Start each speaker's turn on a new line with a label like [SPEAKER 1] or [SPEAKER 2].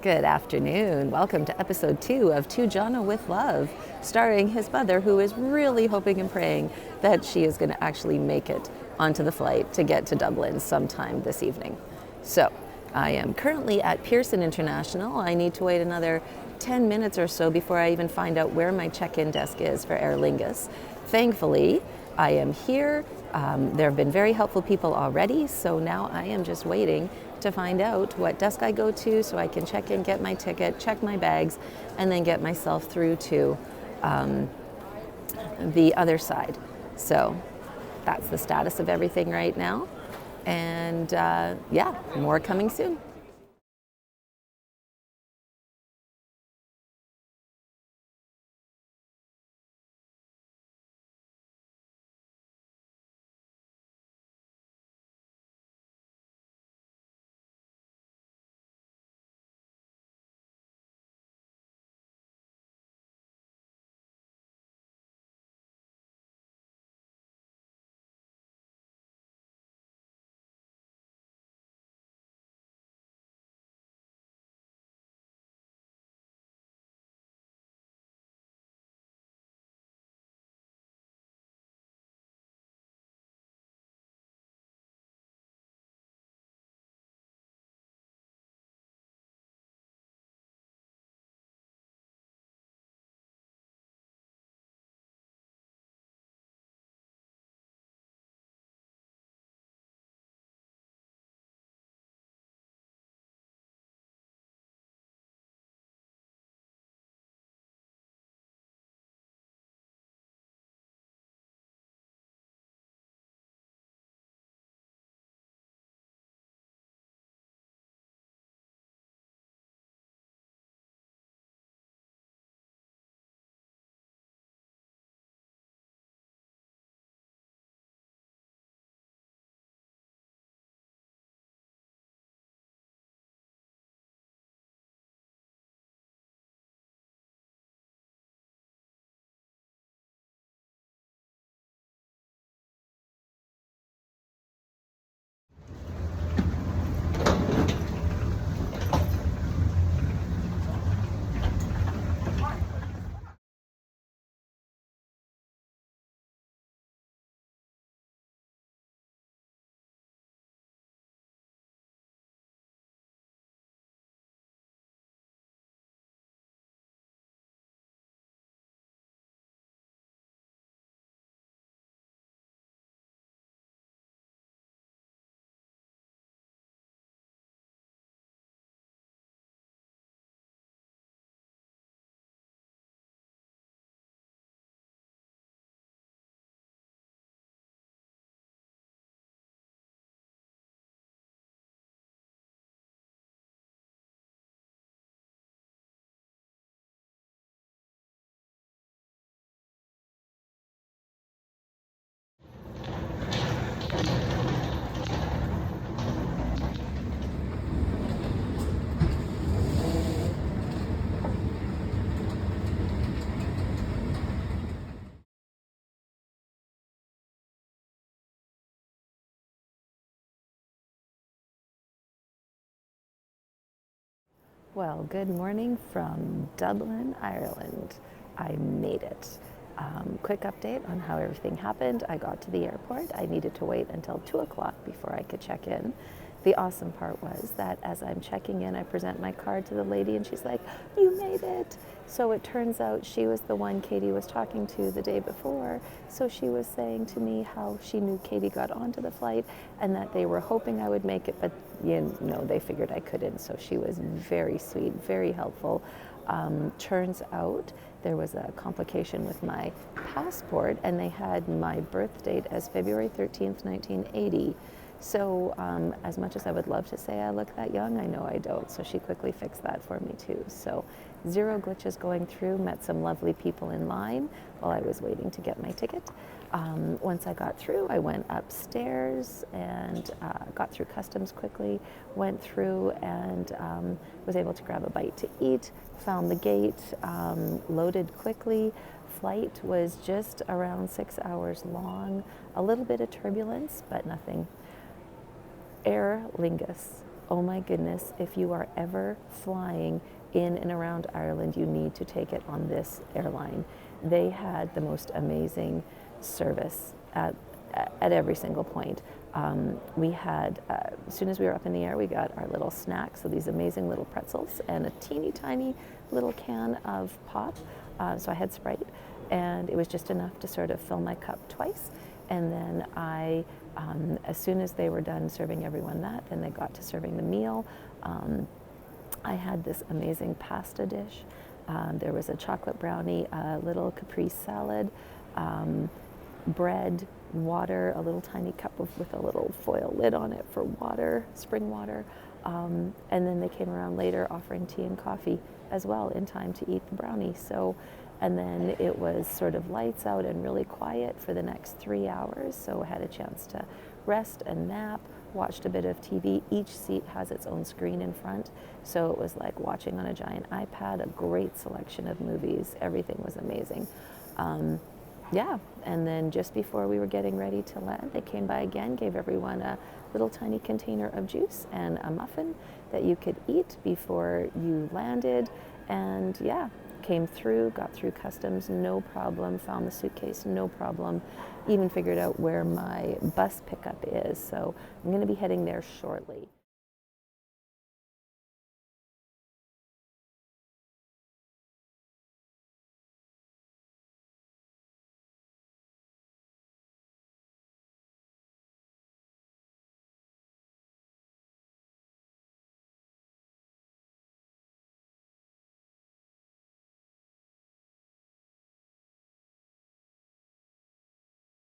[SPEAKER 1] Good afternoon. Welcome to episode 2 of Jono With Love, starring his mother, who is really hoping and praying that she is going to actually make it onto the flight to get to Dublin sometime this evening. So, I am currently at Pearson International. I need to wait another 10 minutes or so before I even find out where my check-in desk is for Aer Lingus. Thankfully, I am here. There have been very helpful people already, so now I am just waiting to find out what desk I go to so I can check in, get my ticket, check my bags, and then get myself through to the other side. So that's the status of everything right now. And yeah, more coming soon. Well, good morning from Dublin, Ireland. I made it. Quick update on how everything happened. I got to the airport. I needed to wait until 2 o'clock before I could check in. The awesome part was that as I'm checking in, I present my card to the lady and she's like, "You made it." So it turns out she was the one Katie was talking to the day before. So she was saying to me how she knew Katie got onto the flight and that they were hoping I would make it, but they figured I couldn't. So she was very sweet, very helpful. Turns out there was a complication with my passport and they had my birth date as February 13th, 1980. So as much as I would love to say I look that young, I know I don't. So she quickly fixed that for me too. So 0 glitches going through, met some lovely people in line while I was waiting to get my ticket. Once I got through, I went upstairs and got through customs quickly, went through and was able to grab a bite to eat, found the gate, loaded quickly. Flight was just around 6 hours long, a little bit of turbulence, but nothing. Aer Lingus. oh my goodness, if you are ever flying in and around Ireland, you need to take it on this airline. They had the most amazing service at every single point. We had, as soon as we were up in the air, we got our little snacks, so these amazing little pretzels and a teeny tiny little can of pop. So I had Sprite, and it was just enough to sort of fill my cup twice. And then as soon as they were done serving everyone that, then they got to serving the meal. I had this amazing pasta dish. There was a chocolate brownie, a little caprese salad, bread, water, a little tiny cup with a little foil lid on it for water, spring water. And then they came around later offering tea and coffee as well in time to eat the brownie. So, and then it was sort of lights out and really quiet for the next 3 hours. So I had a chance to rest and nap, watched a bit of TV. Each seat has its own screen in front. So it was like watching on a giant iPad, a great selection of movies. Everything was amazing. Yeah, and then just before we were getting ready to land, they came by again, gave everyone a little tiny container of juice and a muffin that you could eat before you landed. And yeah, came through, got through customs, no problem, found the suitcase, no problem, even figured out where my bus pickup is. So I'm going to be heading there shortly.